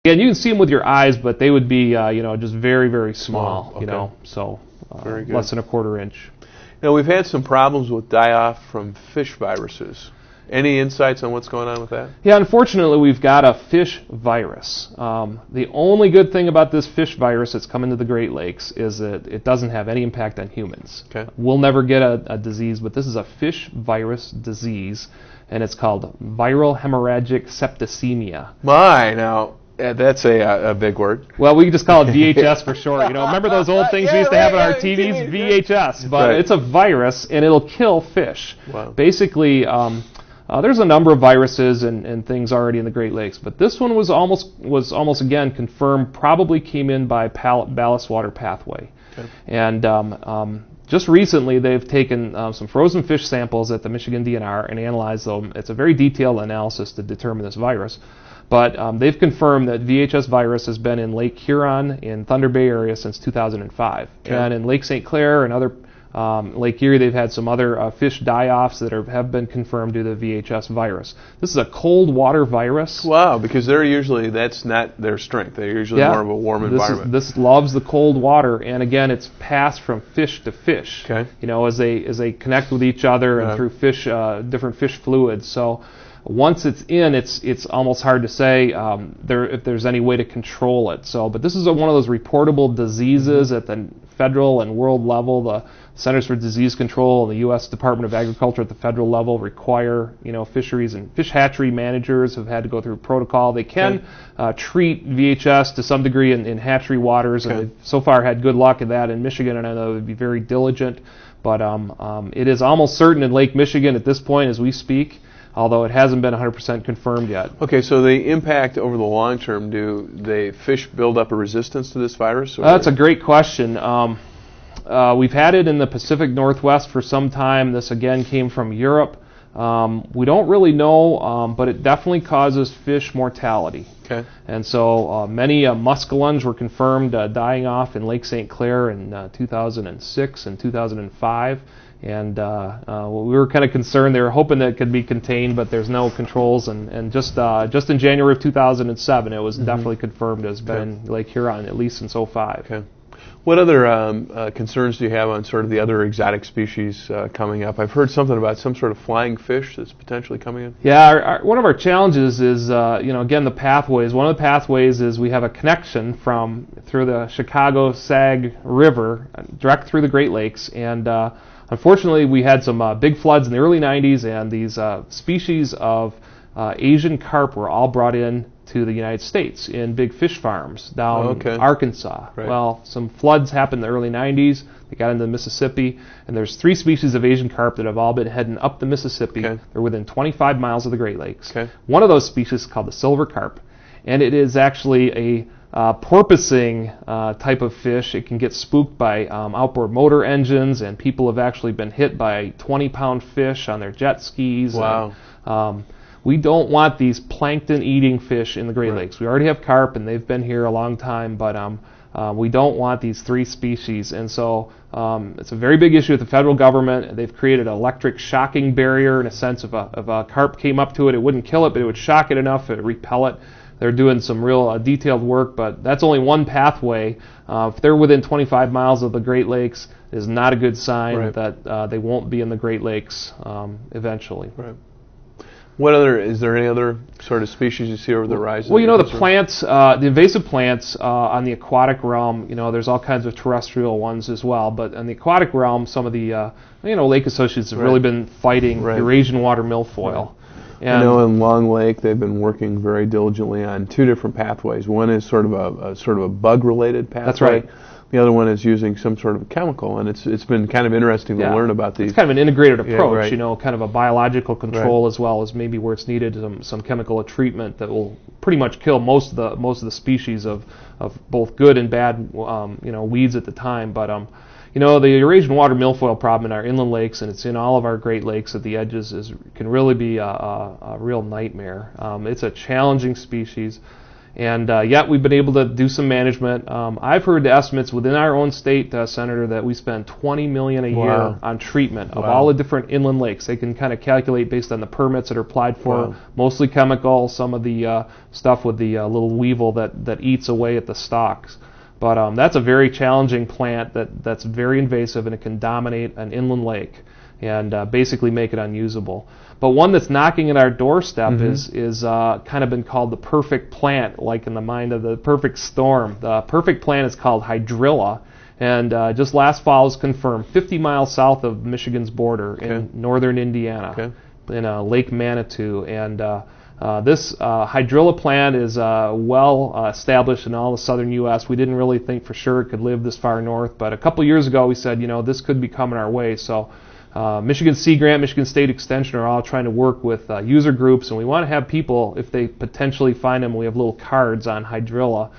And you can see them with your eyes, but they would be, just very, very small, okay. So Very good. less than a quarter inch. Now, we've had some problems with die-off from fish viruses. Any insights on what's going on with that? Yeah, unfortunately, we've got a fish virus. The only good thing about this fish virus that's come into the Great Lakes is that it doesn't have any impact on humans. Okay. We'll never get a disease, but this is a fish virus disease, and it's called viral hemorrhagic septicemia. That's a big word. Well, we just call it VHS for short. Remember those old things we used to have on our TVs? VHS. But right. It's a virus, and it'll kill fish. Wow. Basically, there's a number of viruses and things already in the Great Lakes, but this one was almost again confirmed. Probably came in by ballast water pathway. Okay. And just recently, they've taken some frozen fish samples at the Michigan DNR and analyzed them. It's a very detailed analysis to determine this virus. But they've confirmed that VHS virus has been in Lake Huron in Thunder Bay area since 2005. Okay. And in Lake St. Clair and other Lake Erie, they've had some other fish die-offs that have been confirmed due to the VHS virus. This is a cold water virus. Wow, because that's not their strength. They're usually more of a warm environment. This loves the cold water, and again, it's passed from fish to fish. Okay. As they connect with each other and through different fish fluids. So once it's in, it's almost hard to say if there's any way to control it. But this is one of those reportable diseases at the federal and world level. The Centers for Disease Control and the U.S. Department of Agriculture at the federal level require, fisheries and fish hatchery managers have had to go through protocol. They can treat VHS to some degree in hatchery waters, and they've so far had good luck at that in Michigan, and I know they would be very diligent. But it is almost certain in Lake Michigan at this point as we speak, although it hasn't been 100% confirmed yet. Okay, so the impact over the long term, do the fish build up a resistance to this virus? That's a great question. We've had it in the Pacific Northwest for some time. This again came from Europe. We don't really know, but it definitely causes fish mortality. Okay. And so many muskellunge were confirmed dying off in Lake St. Clair in 2006 and 2005. And we were kind of concerned. They were hoping that it could be contained, but there's no controls. And just in January of 2007, it was definitely confirmed as been in Lake Huron, at least since 2005. Okay. What other concerns do you have on sort of the other exotic species coming up? I've heard something about some sort of flying fish that's potentially coming in. Yeah, one of our challenges is, again, the pathways. One of the pathways is we have a connection through the Chicago Sag River, direct through the Great Lakes, and unfortunately, we had some big floods in the early 90s, and these species of Asian carp were all brought in to the United States in big fish farms down Arkansas. Right. Well, some floods happened in the early 90s. They got into the Mississippi, and there's 3 species of Asian carp that have all been heading up the Mississippi. Okay. They're within 25 miles of the Great Lakes. Okay. One of those species is called the silver carp, and it is actually a porpoising type of fish. It can get spooked by outboard motor engines, and people have actually been hit by 20-pound fish on their jet skis. Wow. And, we don't want these plankton-eating fish in the Great Lakes. We already have carp, and they've been here a long time, but we don't want these 3 species. And so it's a very big issue with the federal government. They've created an electric shocking barrier in a sense. If a carp came up to it, it wouldn't kill it, but it would shock it enough it would repel it. They're doing some real detailed work, but that's only one pathway. If they're within 25 miles of the Great Lakes, it is not a good sign that they won't be in the Great Lakes eventually. Right. Is there any other sort of species you see over the horizon? Well, the plants, the invasive plants on the aquatic realm, there's all kinds of terrestrial ones as well, but in the aquatic realm, some of the, lake associates have really been fighting Eurasian water milfoil. And I know in Long Lake they've been working very diligently on 2 different pathways. One is sort of a bug-related pathway. That's right. The other one is using some sort of chemical, and it's been kind of interesting to learn about these. It's kind of an integrated approach, kind of a biological control as well as maybe where it's needed some chemical treatment that will pretty much kill most of the species of both good and bad weeds at the time. But the Eurasian water milfoil problem in our inland lakes, and it's in all of our Great Lakes at the edges, can really be a real nightmare. It's a challenging species. And yet we've been able to do some management. I've heard the estimates within our own state, Senator, that we spend $20 million a year on treatment of all the different inland lakes. They can kind of calculate based on the permits that are applied for, mostly chemical, some of the stuff with the little weevil that eats away at the stalks. But that's a very challenging plant that's very invasive, and it can dominate an inland lake and basically make it unusable. But one that's knocking at our doorstep is kind of been called the perfect plant, like in the mind of the perfect storm. The perfect plant is called hydrilla, and just last fall was confirmed 50 miles south of Michigan's border in northern Indiana, in Lake Manitou. And this hydrilla plant is well established in all the southern U.S. We didn't really think for sure it could live this far north, but a couple years ago we said, this could be coming our way. So Michigan Sea Grant, Michigan State Extension are all trying to work with user groups, and we want to have people, if they potentially find them, we have little cards on hydrilla.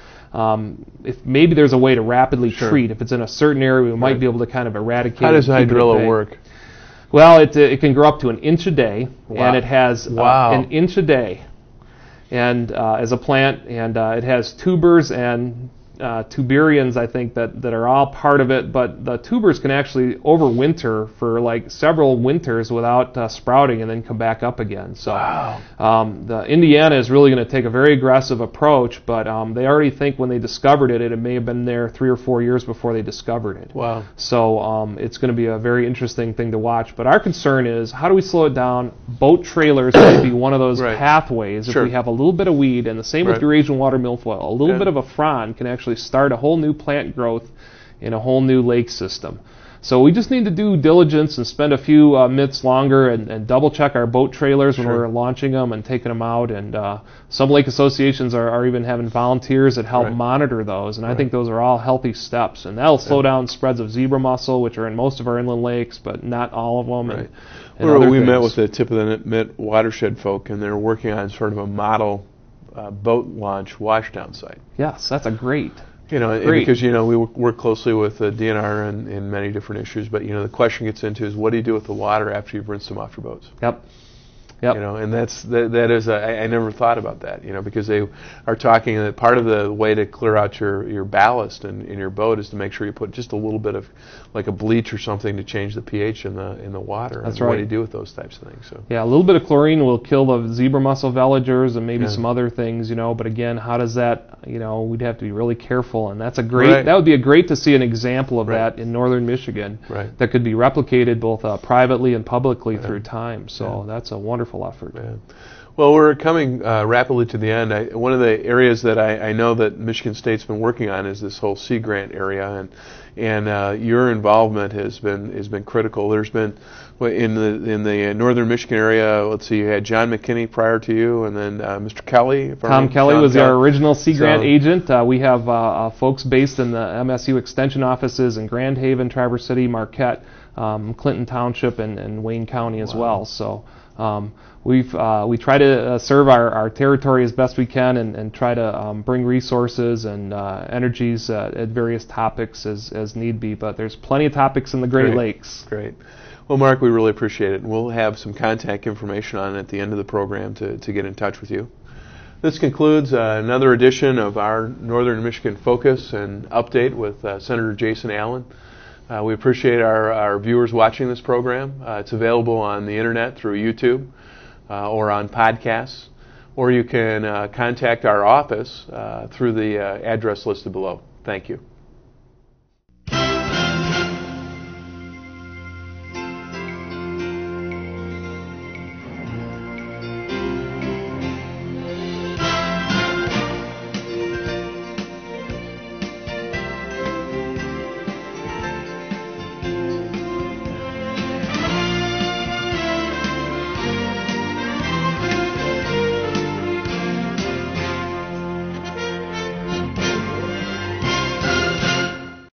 If maybe there's a way to rapidly treat. If it's in a certain area, we might be able to kind of eradicate it. How does hydrilla work? Well, it can grow up to an inch a day, and it has an inch a day, and as a plant, and it has tubers and tuberians, I think, that are all part of it, but the tubers can actually overwinter for like several winters without sprouting and then come back up again. So the Indiana is really going to take a very aggressive approach, but they already think when they discovered it, it may have been there 3 or 4 years before they discovered it. Wow. So it's going to be a very interesting thing to watch. But our concern is, how do we slow it down? Boat trailers might be one of those pathways if we have a little bit of weed, and the same with Eurasian water milfoil. A little bit of a frond can actually start a whole new plant growth in a whole new lake system. So we just need to do diligence and spend a few minutes longer and double check our boat trailers when we're launching them and taking them out. And some lake associations are even having volunteers that help monitor those. And I think those are all healthy steps. And that'll slow down spreads of zebra mussel, which are in most of our inland lakes, but not all of them. And we met with the Tip of the Mitt watershed folk, and they're working on sort of a model boat launch washdown site. Yes, that's a great. Because we work closely with the DNR in many different issues, but the question gets into is, what do you do with the water after you've rinsed them off your boats? Yep. And that is I never thought about that. Because they are talking that part of the way to clear out your ballast in your boat is to make sure you put just a little bit of like a bleach or something to change the pH in the water. That's What do you do with those types of things? So a little bit of chlorine will kill the zebra mussel veligers and maybe some other things. But again, how does that? We'd have to be really careful, and that's a great. That would be great to see an example of that in northern Michigan. That could be replicated both privately and publicly through time. So that's a wonderful effort. Well, we're coming rapidly to the end. One of the areas that I know that Michigan State's been working on is this whole Sea Grant area, and your involvement has been critical. There's been in the northern Michigan area. Let's see, you had John McKinney prior to you, and then Mr. Kelly. Tom Kelly was our original Sea Grant agent. We have folks based in the MSU Extension offices in Grand Haven, Traverse City, Marquette, Clinton Township, and Wayne County as well. So. We try to serve our territory as best we can and try to bring resources and energies at various topics as need be. But there's plenty of topics in the Great Lakes. Great. Well, Mark, we really appreciate it. We'll have some contact information on it at the end of the program to get in touch with you. This concludes another edition of our Northern Michigan Focus and Update with Senator Jason Allen. We appreciate our viewers watching this program. It's available on the internet through YouTube or on podcasts, or you can contact our office through the address listed below. Thank you.